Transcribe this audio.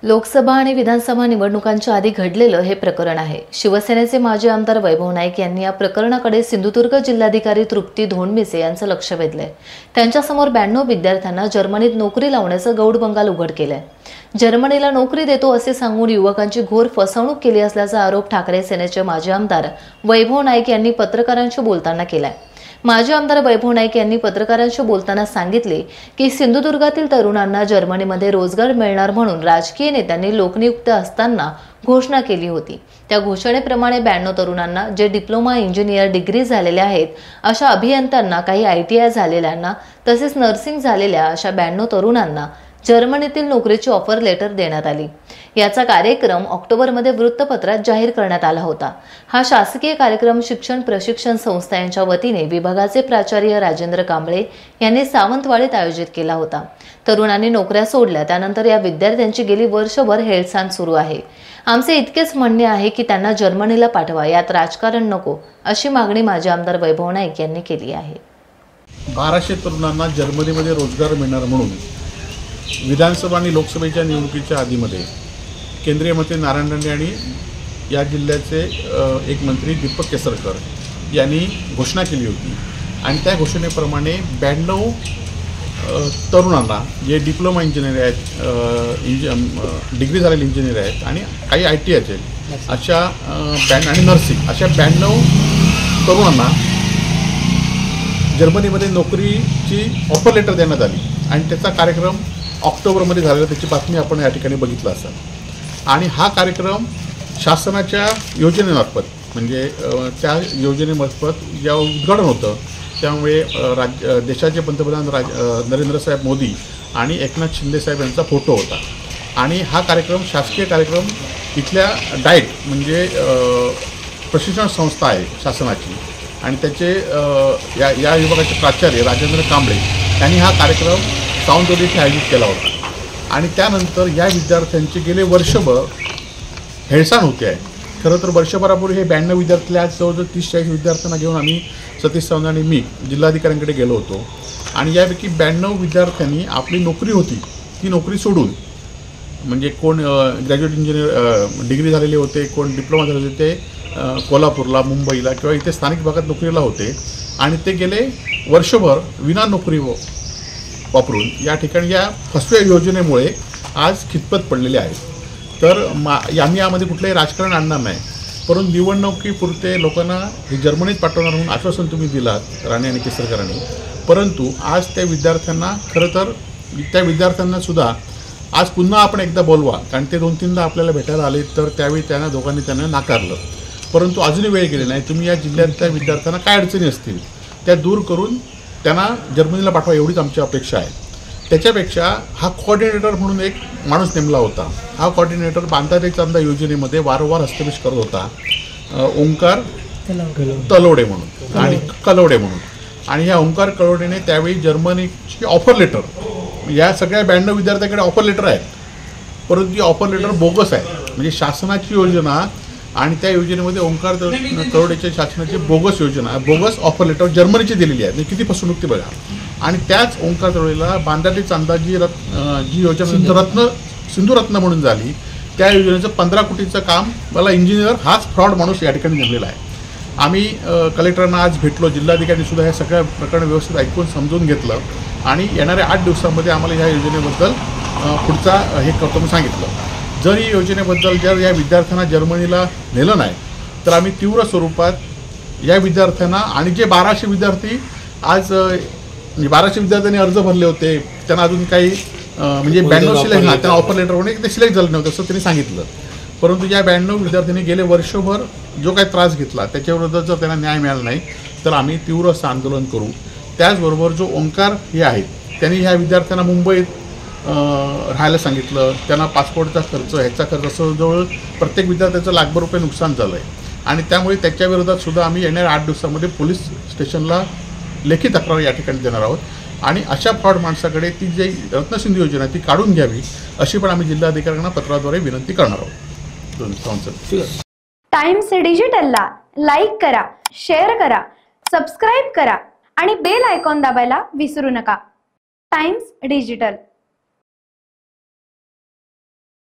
लोकसभा आणि विधानसभा निवडणुकांच्या आधी घडलेलं हे प्रकरण आहे। शिवसेनेचे माजी आमदार वैभव नाईक यांनी या प्रकरणाकडे सिंधुदुर्ग जिल्हाधिकारी तृप्ती धोंडमिसे यांचं लक्ष वेधलंय। त्यांच्यासमोर 92 विद्यार्थ्यांना जर्मनीत नोकरी लावण्याचं गौडबंगाल उघड केलंय। जर्मनीला नोकरी देतो असे सांगून युवकांची घोर फसवणूक केली असल्याचा आरोप ठाकरे सेनेचे माजी आमदार वैभव नाईक यांनी पत्रकारांशी बोलताना केलाय। माजी आमदार वैभव नाईक यांनी पत्रकारांशी बोलताना सांगितले की सिंधुदुर्गातील तरुणांना जर्मनीमध्ये रोजगार मिळणार म्हणून राजकीय नेत्यांनी लोकनियुक्त असताना घोषणा केली होती। त्या घोषणेप्रमाणे 92 तरुणांना जे डिप्लोमा इंजिनियर डिग्री झालेले आहेत अशा अभियंत्यांना, काही ITI झालेल्यांना तसेच नर्सिंग झालेल्या अशा 92 तरुणांना जर्मनीतील नोकरीची ऑफर लेटर देण्यात आली। याचा कार्यक्रम ऑक्टोबरमध्ये वृत्तपत्रात जाहीर करण्यात आला होता। हा शासकीय कार्यक्रम शिक्षण प्रशिक्षण संस्था यांच्या वतीने विभागाचे प्राचार्य राजेंद्र कांबळे यांनी सावंतवाडीत आयोजित केला होता। तरुणांनी नोकऱ्या सोडल्या त्यानंतर या विद्यार्थ्यांची गेली वर्षभर हेळसांड सुरू आहे। आमचे इतकेच म्हणणे आहे की त्यांना जर्मनीला पाठवा, यात राजकारण नको, अशी मागणी माजी आमदार वैभव नाईक यांनी केली आहे। 1200 तरुणांना जर्मनीमध्ये रोजगार मिळणार म्हणून विधानसभा आणि लोकसभेच्या निवडणुकीच्या आधीमध्ये केंद्रीय मंत्री नारायण राणे आणि या जिल्ह्याचे एक मंत्री दीपक केसरकर यांनी घोषणा केली होती आणि त्या घोषणेप्रमाणे 92 तरुणांना जे डिप्लोमा इंजिनियर आहेत, डिग्री झालेले इंजिनियर आहेत आणि काही ITI आहेत अशा आणि नर्सिंग अशा 92 तरुणांना जर्मनीमध्ये नोकरीची ऑफर लेटर देण्यात आली आणि त्याचा कार्यक्रम ऑक्टोबरमध्ये झालेला, त्याची बातमी आपण या ठिकाणी बघितलं असेल। आणि हा कार्यक्रम शासनाच्या योजनेमार्फत म्हणजे त्या योजनेमार्फत या उद्घाटन होतं, त्यामुळे देशाचे पंतप्रधान नरेंद्र साहेब मोदी आणि एकनाथ शिंदे साहेब यांचा फोटो होता आणि हा कार्यक्रम शासकीय कार्यक्रम इथल्या डाएट म्हणजे प्रशिक्षण संस्था आहे शासनाची आणि त्याचे या विभागाचे प्राचार्य राजेंद्र कांबळे यांनी हा कार्यक्रम सावंतवाडी येथे आयोजित केला होता आणि त्यानंतर या विद्यार्थ्यांचे गेले वर्षभर हेळसांड होते आहे। खरं तर वर्षभरापूर्वी हे 92 विद्यार्थी आज जवळजवळ 30-40 विद्यार्थ्यांना घेऊन आम्ही सतीश सावंत आणि मी जिल्हाधिकाऱ्यांकडे गेलो होतो आणि यापैकी 92 विद्यार्थ्यांनी आपली नोकरी होती ती नोकरी सोडून, म्हणजे कोण ग्रॅज्युएट इंजिनियर डिग्री झालेले होते, कोण डिप्लोमा झालेले होते कोल्हापूरला, मुंबईला किंवा इथे स्थानिक भागात नोकरीला होते आणि ते गेले वर्षभर विना नोकरी वापरून या ठिकाणी या फसव्या योजनेमुळे आज खितपत पडलेले आहेत। तर आम्ही यामध्ये कुठलंही राजकारण आणणार नाही, परंतु निवडणुकीपुरते लोकांना हे जर्मनीत पाठवणार म्हणून आश्वासन तुम्ही दिलात राणे आणि केसरकरांनी, परंतु आज त्या विद्यार्थ्यांना खरं तर त्या विद्यार्थ्यांना सुद्धा आज पुन्हा आपण एकदा बोलवा, कारण ते 2-3दा आपल्याला भेटायला आले तर त्यावेळी त्यांना नाकारलं, परंतु अजूनही वेळ गेली नाही। तुम्ही या जिल्ह्यातल्या विद्यार्थ्यांना काय अडचणी असतील त्या दूर करून त्यांना जर्मनीला पाठवा एवढीच आमची अपेक्षा आहे। त्याच्यापेक्षा हा कोऑर्डिनेटर म्हणून एक माणूस नेमला होता। हा कोऑर्डिनेटर बांधा ते चांदा योजनेमध्ये वारंवार हस्तक्षेप करत होता, ओंकार तलवडे म्हणून आणि कलवडे म्हणून, आणि ह्या ओंकार कलवडेने त्यावेळी जर्मनीची ऑफर लेटर, या सगळ्या 92 विद्यार्थ्यांकडे ऑफर लेटर आहेत, परंतु ती ऑफर लेटर बोगस आहे। म्हणजे शासनाची योजना आणि त्या योजनेमध्ये ओंकार कलवडेच्या शासनाची बोगस योजना, बोगस ऑफर लेटर जर्मनीची दिलेली आहे। किती फसवणूक ती बघा। आणि त्याच ओंकार कलवडेला बांधा ते चांदा जी योजना सिंधुरत्न म्हणून झाली, त्या योजनेचं 15 कोटीचं काम मला इंजिनियर हाच फ्रॉड माणूस या ठिकाणी नेमलेला आहे। आम्ही कलेक्टरांना आज भेटलो, जिल्हाधिकाऱ्यांनी सुद्धा हे सगळं प्रकरण व्यवस्थित ऐकून समजून घेतलं आणि येणाऱ्या 8 दिवसांमध्ये आम्हाला ह्या योजनेबद्दल पुढचा हे करतो म्हणून सांगितलं। जर ही योजनेबद्दल जर या विद्यार्थ्यांना जर्मनीला नेलं नाही तर आम्ही तीव्र स्वरूपात या विद्यार्थ्यांना आणि जे 1200 विद्यार्थी आज 1200 विद्यार्थ्यांनी अर्ज भरले होते, त्यांना अजून काही म्हणजे 92 सिलेक्ट ना, त्यांना ऑफर लेटर होणे ते सिलेक्ट झालं नव्हतं असं त्यांनी सांगितलं, परंतु या 92 विद्यार्थ्यांनी गेले वर्षभर जो काही त्रास घेतला त्याच्याविरुद्ध जर त्यांना न्याय मिळाला नाही तर आम्ही तीव्र असं आंदोलन करू। त्याचबरोबर जो ओंकार हे आहेत त्यांनी ह्या विद्यार्थ्यांना मुंबईत राहायला सांगितलं, त्यांना पासपोर्टचा खर्च, ह्याचा खर्च असं जवळ प्रत्येक विद्यार्थ्याचं लाखभर रुपये नुकसान झालं आहे आणि त्यामुळे त्याच्याविरोधात सुद्धा आम्ही येणाऱ्या 8 दिवसामध्ये पोलीस स्टेशनला लेखी तक्रार या ठिकाणी देणार आहोत आणि अशा फ्रॉड माणसाकडे ती जी रत्नसिंधू योजना ती काढून घ्यावी अशी पण आम्ही जिल्हाधिकाऱ्यांना पत्राद्वारे विनंती करणार आहोत। टाइम्स डिजिटलला लाईक करा, शेअर करा, सबस्क्राईब करा आणि बेल आयकॉन दाबायला विसरू नका। Times digital.